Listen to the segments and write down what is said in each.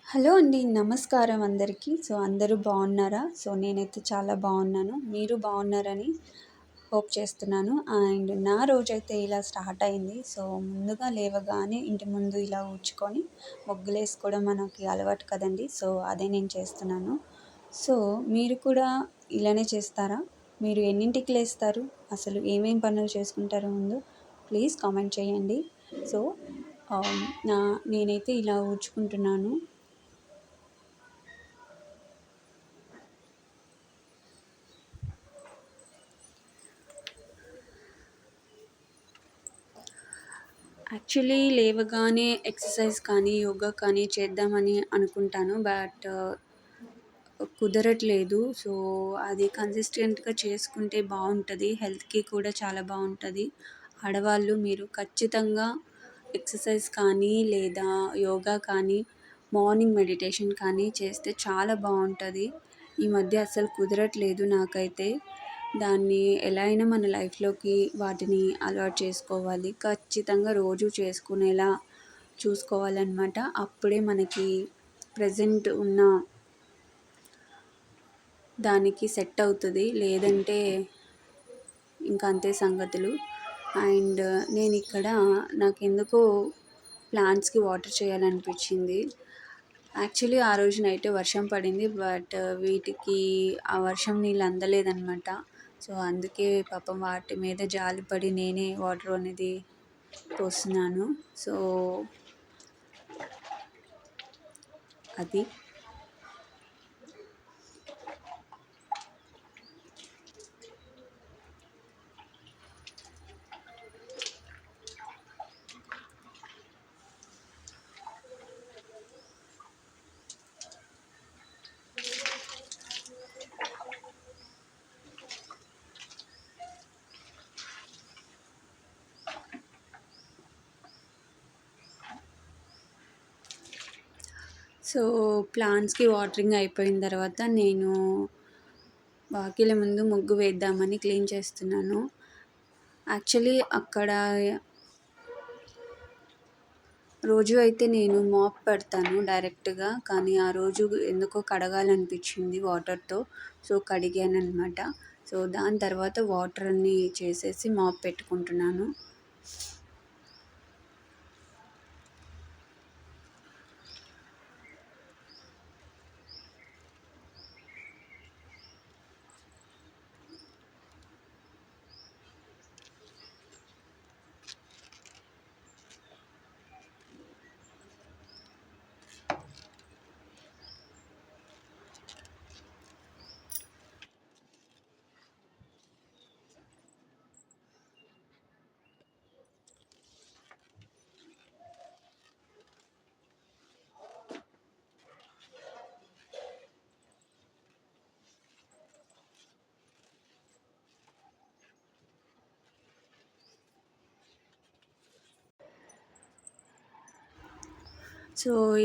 Hello అండి. నమస్కారం అందరికీ. అందరూ బాగున్నారా? నేనైతే చాలా బాగున్నాను. మీరు బాగున్నారని హోప్ చేస్తున్నాను. అండ్ నా రోజైతే ఇలా స్టార్ట్ అయింది. ముందుగా లేవగానే ఇంటి ముందు ఇలా ఊడ్చుకొని ముగ్గులేసుకోవడం మనకి అలవాటు కదండీ! అదే నేను చేస్తున్నాను. సో, మీరు కూడా ఇలానే చేస్తారా? మీరు ఎన్నింటికి లేస్తారు? అసలు ఏమేం పనులు చేసుకుంటారు ముందు? ప్లీజ్ కామెంట్ చేయండి. సో, ఆహ్, నా నేనైతే ఇలా ఊడ్చుకుంటున్నాను. యాక్చువల్లీ లేవగానే ఎక్సర్సైజ్ కానీ, యోగా కానీ చేద్దామని అనుకుంటాను. బట్ కుదరట్లేదు. అది కన్సిస్టెంట్‌గా చేసుకుంటే బావుంటది. హెల్త్‌కి కూడా చాలా బావుంటది. ఆడవాళ్ళు మీరు ఖచ్చితంగా ఎక్సర్సైజ్ కానీ, లేదా యోగా కానీ, మార్నింగ్ మెడిటేషన్ కానీ చేస్తే చాలా బావుంటది. ఈ మధ్య అస్సలు కుదరట్లేదు నాకైతే. దాన్ని ఎలా అయినా మన లైఫ్‌లోకి వాటిని అలవాటు చేసుకోవాలి. ఖచ్చితంగా రోజు చేసుకునేలా చూసుకోవాలనమాట. అప్పుడే మనకి ప్రెజెంట్ ఉన్న దానికి సెట్ అవుతది. లేదంటే ఇంక అంతే సంగతులు. అండ్ నేనిక్కడ నాకెందుకో ప్లాంట్స్‌కి వాటర్ చేయాలనిపించింది. యాక్చువల్లీ ఆ రోజు నైటే వర్షం పడింది. బట్ వీటికి ఆ వర్షం నీళ్ళు అందలేదనమాట. అందుకే పాపం వాటి మీద జాలిపడి నేనే వాటర్ అనేది పోస్తున్నాను. సో, అది. ప్లాంట్స్‌కి వాటరింగ్ అయిపోయిన తర్వాత నేను వాకిలి ముందు ముగ్గు వేద్దామని క్లీన్ చేస్తున్నాను. యాక్చువల్లీ అక్కడ రోజు అయితే నేను మాప్ పెడతాను డైరెక్ట్‌గా. కానీ ఆ రోజు ఎందుకో కడగాలనిపించింది వాటర్‌తో. కడిగాననమాట. దాని తర్వాత వాటర్ అన్నీ చేసేసి మాప్ పెట్టుకుంటున్నాను.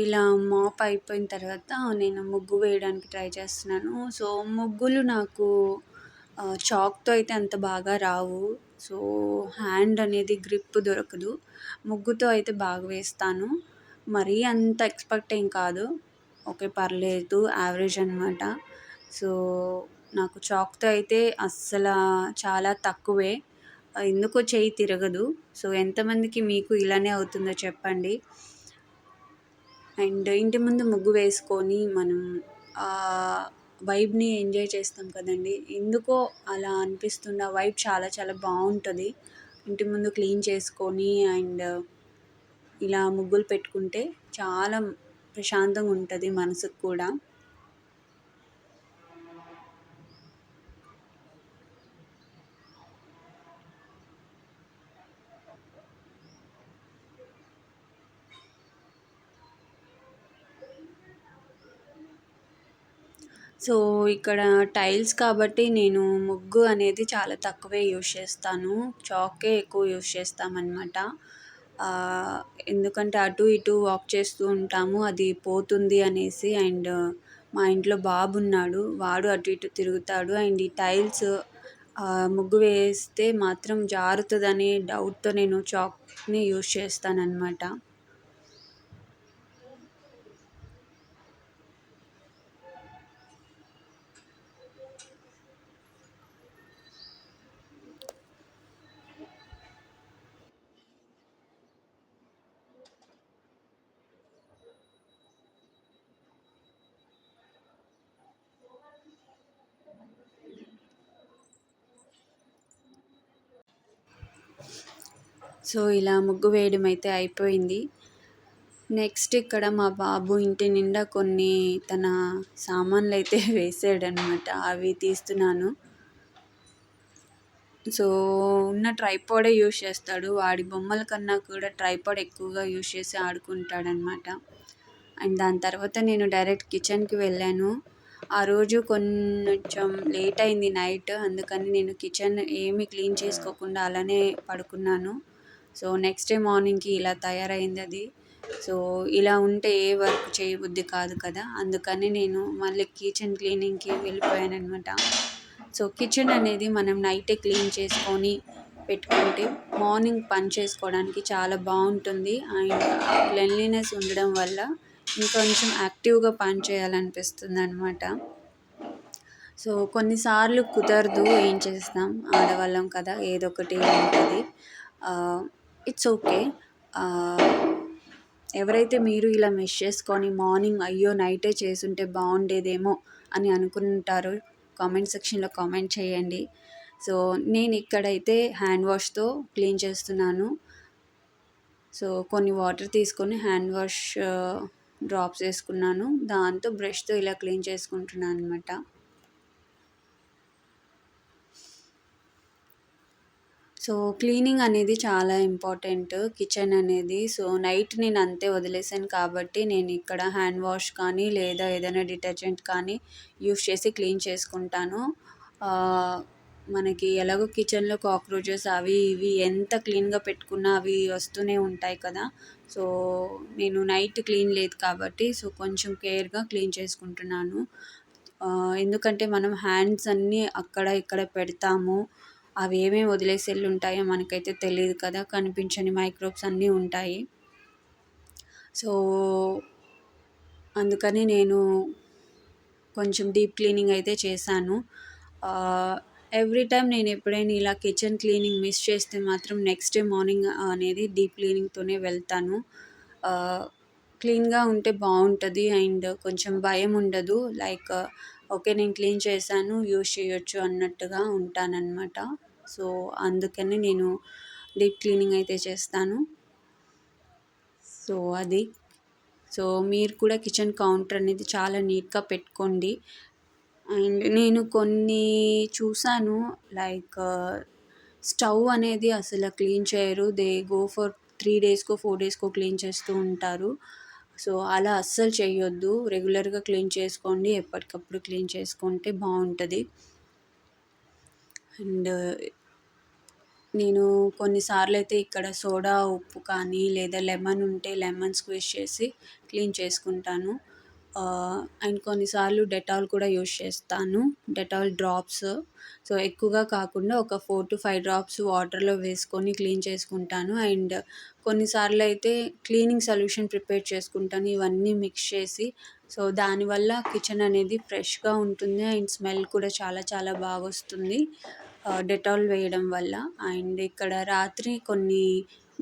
ఇలా మాప్ అయిపోయిన తర్వాత నేను ముగ్గు వేయడానికి ట్రై చేస్తున్నాను. ముగ్గులు నాకు చాక్‌తో అయితే అంత బాగా రావు. హ్యాండ్ అనేది గ్రిప్ దొరకదు. ముగ్గుతో అయితే బాగా వేస్తాను. మరీ అంత ఎక్స్‌పర్ట్ ఏం కాదు. ఓకే, పర్లేదు, యావరేజ్ అనమాట. సో, నాకు చాక్‌తో అయితే చాలా తక్కువే. ఎందుకో చెయ్యి తిరగదు. ఎంతమందికి మీకు ఇలానే అవుతుందో చెప్పండి. అండ్ ఇంటి ముందు ముగ్గు వేసుకొని మనం వైబ్‌ని ఎంజాయ్ చేస్తాం కదండీ! ఎందుకో అలా అనిపిస్తుంది. ఆ వైబ్ చాలా చాలా బావుంటది. ఇంటి ముందు క్లీన్ చేసుకొని అండ్ ఇలా ముగ్గులు పెట్టుకుంటే చాలా ప్రశాంతంగా ఉంటది మనసుకు కూడా. ఇక్కడ టైల్స్ కాబట్టి నేను ముగ్గు అనేది చాలా తక్కువే యూజ్ చేస్తాను. చాకే ఎక్కువ యూజ్ చేస్తామనమాట. ఎందుకంటే అటు ఇటు వాక్ చేస్తూ ఉంటాము. అది పోతుంది అనేసి. అండ్ మా ఇంట్లో బాబున్నాడు. వాడు అటు ఇటు తిరుగుతాడు. అండ్ ఈ టైల్స్ ముగ్గు వేస్తే మాత్రం జారుతదనే డౌట్‌తో నేను చాక్‌ని యూజ్ చేస్తాననమాట. సో ఇలా ముగ్గు వేయడం అయితే అయిపోయింది. నెక్స్ట్ ఇక్కడ మా బాబు ఇంటి నిండా కొన్ని తన సామాన్లు అయితే వేసాడనమాట. అవి తీస్తున్నాను. సో ఉన్న ట్రైపాడే యూజ్ చేస్తాడు. వాడి బొమ్మల కన్నా కూడా ట్రైపాడ్ ఎక్కువగా యూజ్ చేసి ఆడుకుంటాడనమాట. అండ్ దాని తర్వాత నేను డైరెక్ట్ కిచెన్కి వెళ్ళాను. ఆ రోజు కొంచెం లేట్ అయింది నైట్. అందుకని నేను కిచెన్ ఏమీ క్లీన్ చేసుకోకుండా అలానే పడుకున్నాను. సో నెక్స్ట్ డే మార్నింగ్కి ఇలా తయారైంది అది. సో ఇలా ఉంటే ఏ వర్క్ చేయబుద్ధి కాదు కదా, అందుకని నేను మళ్ళీ కిచెన్ క్లీనింగ్కి వెళ్ళిపోయాను అనమాట. సో కిచెన్ అనేది మనం నైటే క్లీన్ చేసుకొని పెట్టుకుంటే మార్నింగ్ పని చేసుకోవడానికి చాలా బాగుంటుంది. అండ్ క్లెన్లీనెస్ ఉండడం వల్ల ఇంకొంచెం యాక్టివ్గా పని చేయాలనిపిస్తుంది అనమాట. సో కొన్నిసార్లు కుదరదు, ఏం చేస్తాం, ఆడవాళ్ళం కదా, ఏదో ఒకటి ఉంటుంది. It's okay. ఎవరైతే మీరు ఇలా మిస్ చేసుకొని మార్నింగ్ అయ్యో నైటే చేసుంటే బాగుండేదేమో అని అనుకుంటారో కామెంట్ సెక్షన్లో కామెంట్ చేయండి. సో నేను ఇక్కడైతే హ్యాండ్ వాష్తో క్లీన్ చేస్తున్నాను. సో కొన్ని వాటర్ తీసుకొని హ్యాండ్ వాష్ డ్రాప్స్ వేసుకున్నాను. దాంతో బ్రష్తో ఇలా క్లీన్ చేసుకుంటున్నాను అనమాట. సో క్లీనింగ్ అనేది చాలా ఇంపార్టెంట్ కిచెన్ అనేది. సో నైట్ నేను అంతే వదిలేసాను కాబట్టి నేను ఇక్కడ హ్యాండ్ వాష్ కానీ లేదా ఏదైనా డిటర్జెంట్ కానీ యూస్ చేసి క్లీన్ చేసుకుంటాను. మనకి ఎలాగో కిచెన్లో కాక్రోచెస్ అవి ఇవి ఎంత క్లీన్గా పెట్టుకున్నా అవి వస్తూనే ఉంటాయి కదా. సో నేను నైట్ క్లీన్ లేదు కాబట్టి సో కొంచెం కేర్గా క్లీన్ చేసుకుంటున్నాను. ఎందుకంటే మనం హ్యాండ్స్ అన్నీ అక్కడ ఇక్కడ పెడతాము, అవి ఏమేమి వదిలేసి వెళ్ళి ఉంటాయో మనకైతే తెలియదు కదా, కనిపించని మైక్రోబ్స్ అన్నీ ఉంటాయి. సో అందుకని నేను కొంచెం డీప్ క్లీనింగ్ అయితే చేశాను. ఎవ్రీ టైం నేను ఎప్పుడైనా ఇలా కిచెన్ క్లీనింగ్ మిస్ చేస్తే మాత్రం నెక్స్ట్ డే మార్నింగ్ అనేది డీప్ క్లీనింగ్తోనే వెళ్తాను. క్లీన్గా ఉంటే బాగుంటుంది అండ్ కొంచెం భయం ఉండదు. లైక్ ఓకే నేను క్లీన్ చేశాను, యూజ్ చేయొచ్చు అన్నట్టుగా ఉంటానన్నమాట. సో అందుకని నేను డీప్ క్లీనింగ్ అయితే చేస్తాను. సో అది. సో మీరు కూడా కిచెన్ కౌంటర్ అనేది చాలా నీట్గా పెట్టుకోండి. అండ్ నేను కొన్ని చూసాను, లైక్ స్టవ్ అనేది అసలు క్లీన్ చేయరు. దే గో ఫర్ 3 డేస్కో 4 డేస్కో క్లీన్ చేస్తూ ఉంటారు. సో అలా అస్సలు చేయొద్దు. రెగ్యులర్గా క్లీన్ చేసుకోండి, ఎప్పటికప్పుడు క్లీన్ చేసుకుంటే బాగుంటుంది. అండ్ నేను కొన్నిసార్లు అయితే ఇక్కడ సోడా ఉప్పు కానీ లేదా లెమన్ ఉంటే లెమన్ స్క్వీజ్ చేసి క్లీన్ చేసుకుంటాను. అండ్ కొన్నిసార్లు డెటాల్ కూడా యూజ్ చేస్తాను, డెటాల్ డ్రాప్స్. సో ఎక్కువగా కాకుండా ఒక 4 to 5 డ్రాప్స్ వాటర్లో వేసుకొని క్లీన్ చేసుకుంటాను. అండ్ కొన్నిసార్లు అయితే క్లీనింగ్ సొల్యూషన్ ప్రిపేర్ చేసుకుంటాను ఇవన్నీ మిక్స్ చేసి. సో దానివల్ల కిచెన్ అనేది ఫ్రెష్గా ఉంటుంది అండ్ స్మెల్ కూడా చాలా చాలా బాగా వస్తుంది డెటాల్ వేయడం వల్ల. అండ్ ఇక్కడ రాత్రి కొన్ని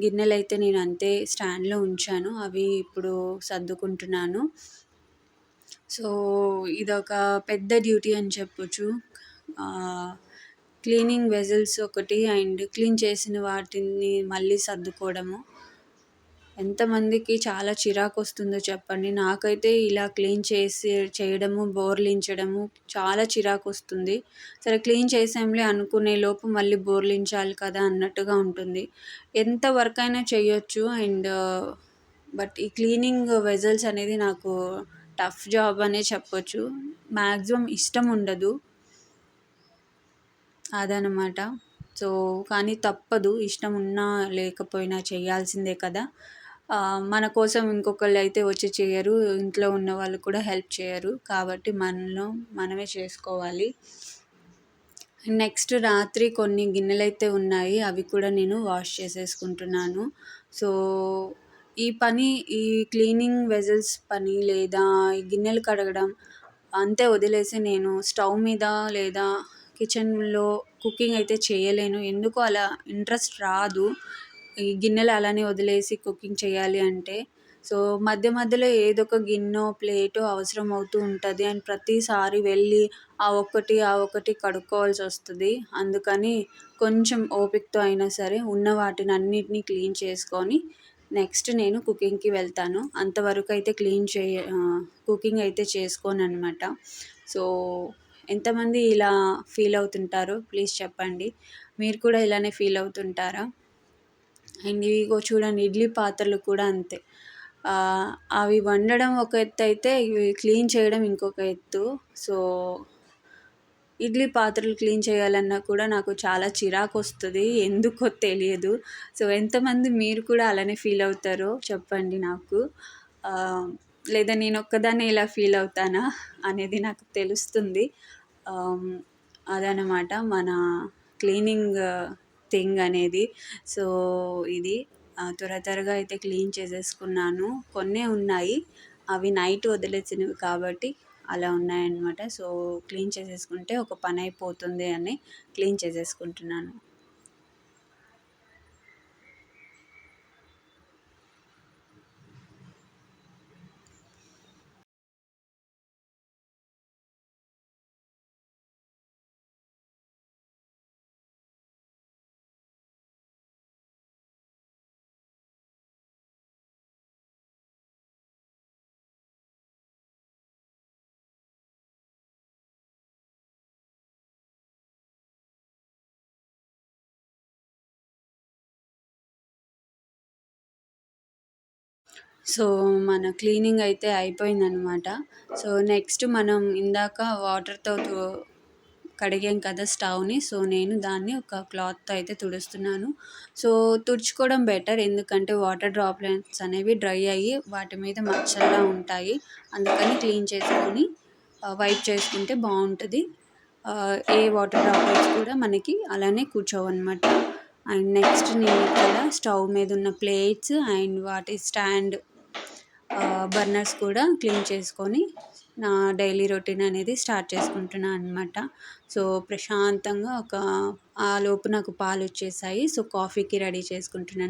గిన్నెలు అయితే నేను అంతే స్టాండ్లో ఉంచాను, అవి ఇప్పుడు సర్దుకుంటున్నాను. సో ఇదొక పెద్ద డ్యూటీ అని చెప్పొచ్చు. క్లీనింగ్ వెజల్స్ ఒకటి అండ్ క్లీన్ చేసిన వాటిని మళ్ళీ సర్దుకోవడము. ఎంతమందికి చాలా చిరాకు వస్తుందో చెప్పండి. నాకైతే ఇలా క్లీన్ చేయడము, బోర్లించడము చాలా చిరాకు వస్తుంది. సరే క్లీన్ చేసాంలే అనుకునే లోపు మళ్ళీ బోర్లించాలి కదా అన్నట్టుగా ఉంటుంది. ఎంత వర్క్ అయినా చేయొచ్చు అండ్ బట్ ఈ క్లీనింగ్ వెజల్స్ అనేది నాకు టఫ్ జాబ్ అనే చెప్పొచ్చు. మ్యాక్సిమం ఇష్టం ఉండదు అదనమాట. సో కానీ తప్పదు, ఇష్టం ఉన్నా లేకపోయినా చేయాల్సిందే కదా. మన కోసం ఇంకొకళ్ళు అయితే వచ్చి చేయరు, ఇంట్లో ఉన్న వాళ్ళు కూడా హెల్ప్ చేయరు, కాబట్టి మనమే చేసుకోవాలి. నెక్స్ట్ రాత్రి కొన్ని గిన్నెలు అయితే ఉన్నాయి, అవి కూడా నేను వాష్ చేసేసుకుంటున్నాను. సో ఈ క్లీనింగ్ వెజల్స్ పని లేదా ఈ గిన్నెలు కడగడం అంతే వదిలేసి నేను స్టవ్ మీద లేదా కిచెన్లో కుకింగ్ అయితే చేయలేను. ఎందుకో అలా ఇంట్రెస్ట్ రాదు ఈ గిన్నెలు అలానే వదిలేసి కుకింగ్ చేయాలి అంటే. సో, మధ్య మధ్యలో ఏదో ఒక గిన్నో, ప్లేటో అవసరం అవుతూ ఉంటది. అండ్ ప్రతిసారి వెళ్ళి ఆ ఒక్కటి కడుక్కోవాల్సొస్తది. అందుకని కొంచెం ఓపికతో అయినా సరే ఉన్న వాటినన్నిటిని క్లీన్ చేసుకొని నెక్స్ట్ నేను కుకింగ్‌కి వెళ్తాను. అంతవరకైతే కుకింగ్ అయితే చేసుకోననమాట. సో, ఎంతమంది ఇలా ఫీల్ అవుతుంటారో ప్లీజ్ చెప్పండి. మీరు కూడా ఇలానే ఫీల్ అవుతుంటారా? అండ్ ఇగో చూడండి, ఇడ్లీ పాత్రలు కూడా అంతే. అవి వండడం ఒక ఎత్తయితే ఇవి క్లీన్ చేయడం ఇంకొక ఎత్తు. సో, ఇడ్లీ పాత్రలు క్లీన్ చేయాలన్నా కూడా నాకు చాలా చిరాకొస్తది. ఎందుకో తెలియదు. సో, ఎంతమంది మీరు కూడా అలానే ఫీల్ అవుతారో చెప్పండి నాకు. ఆహ్, లేదా నేనొక్కదాన్నే ఇలా ఫీల్ అవుతానా అనేది నాకు తెలుస్తుంది. ఆహ్, అదనమాట మన క్లీనింగ్ థింగ్ అనేది. సో, ఇది త్వరగా అయితే క్లీన్ చేసేసుకున్నాను. కొన్నే ఉన్నాయి. అవి నైట్ వదిలేసినవి కాబట్టి అలా ఉన్నాయన్నమాట. సో, క్లీన్ చేసేసుకుంటే ఒక పనైపోతుంది అని క్లీన్ చేసేసుకుంటున్నాను. సో, మన క్లీనింగ్ అయితే అయిపోయిందనమాట. సో, నెక్స్ట్ మనం ఇందాక వాటర్‌తో కడిగాం కదా స్టవ్‌ని. సో, నేను దాన్ని ఒక క్లాత్‌తో అయితే తుడుస్తున్నాను. సో, తుడుచుకోవడం బెటర్. ఎందుకంటే వాటర్ డ్రాప్లెట్స్ అనేవి డ్రై అయ్యి వాటి మీద మచ్చల్లా ఉంటాయి. అందుకని క్లీన్ చేసుకొని వైప్ చేసుకుంటే బావుంటది. ఏ వాటర్ డ్రాప్లెట్స్ కూడా మనకి అలానే కూర్చోవన్నమాట. అండ్ నెక్స్ట్ నేను ఇక్కడ స్టవ్ మీద ఉన్న ప్లేట్స్ అండ్ వాటి స్టాండ్ బర్నర్స్ కూడా క్లీన్ చేసుకొని నా డైలీ రొటీన్ అనేది స్టార్ట్ చేసుకుంటున్నా అనమాట. సో, ప్రశాంతంగా ఆలోపు నాకు పాలొచ్చేసాయి. సో, కాఫీకి రెడీ చేసుకుంటున్నాను.